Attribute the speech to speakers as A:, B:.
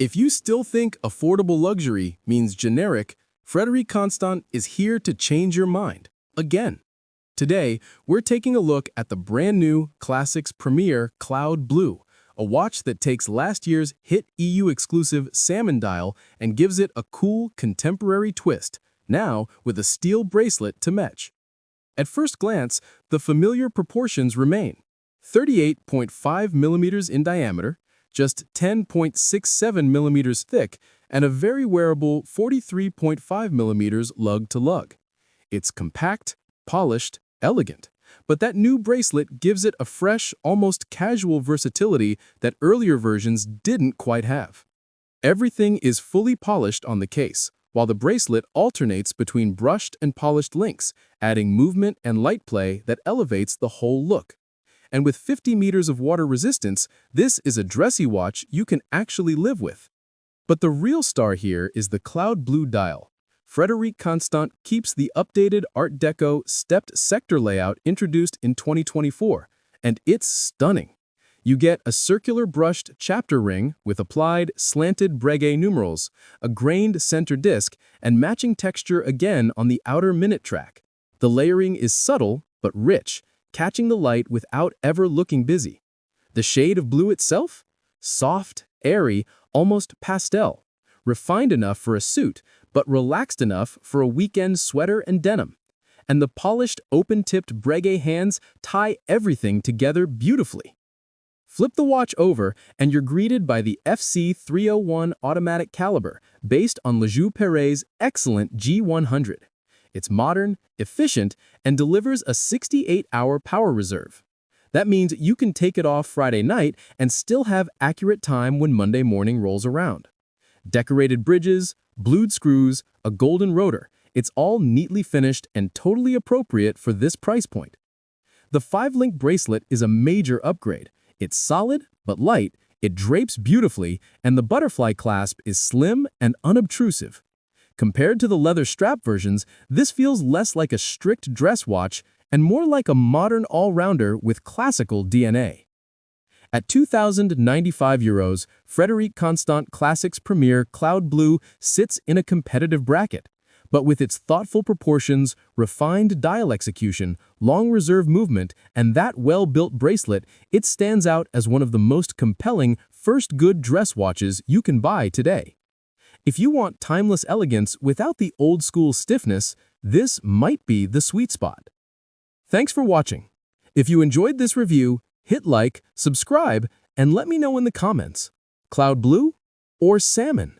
A: If you still think affordable luxury means generic, Frederique Constant is here to change your mind. Again. Today, we're taking a look at the brand new Classics Premier Cloud Blue, a watch that takes last year's hit EU-exclusive salmon-dial and gives it a cool, contemporary twist, now with a steel bracelet to match. At first glance, the familiar proportions remain. 38.5 millimeters in diameter, just 10.67 millimeters thick, and a very wearable 43.5 millimeters lug to lug. It's compact, polished, elegant, but that new bracelet gives it a fresh, almost casual versatility that earlier versions didn't quite have. Everything is fully polished on the case, while the bracelet alternates between brushed and polished links, adding movement and light play that elevates the whole look. And with 50 meters of water resistance, this is a dressy watch you can actually live with. But the real star here is the Cloud Blue dial. Frederique Constant keeps the updated Art Deco stepped sector layout introduced in 2024, and it's stunning. You get a circular brushed chapter ring with applied slanted Breguet numerals, a grained center disc, and matching texture again on the outer minute track. The layering is subtle but rich, catching the light without ever looking busy. The shade of blue itself? Soft, airy, almost pastel. Refined enough for a suit, but relaxed enough for a weekend sweater and denim. And the polished, open-tipped Breguet hands tie everything together beautifully. Flip the watch over, and you're greeted by the FC301 automatic caliber, based on Lejeune-Perret's excellent G100. It's modern, efficient, and delivers a 68-hour power reserve. That means you can take it off Friday night and still have accurate time when Monday morning rolls around. Decorated bridges, blued screws, a golden rotor. It's all neatly finished and totally appropriate for this price point. The 5-link bracelet is a major upgrade. It's solid but light, it drapes beautifully, and the butterfly clasp is slim and unobtrusive. Compared to the leather strap versions, this feels less like a strict dress watch and more like a modern all-rounder with classical DNA. At €2,095, Frederique Constant Classics Premier Cloud Blue sits in a competitive bracket, but with its thoughtful proportions, refined dial execution, long reserve movement, and that well-built bracelet, it stands out as one of the most compelling first good dress watches you can buy today. If you want timeless elegance without the old-school stiffness, this might be the sweet spot. Thanks for watching. If you enjoyed this review, hit like, subscribe, and let me know in the comments. Cloud Blue or Salmon?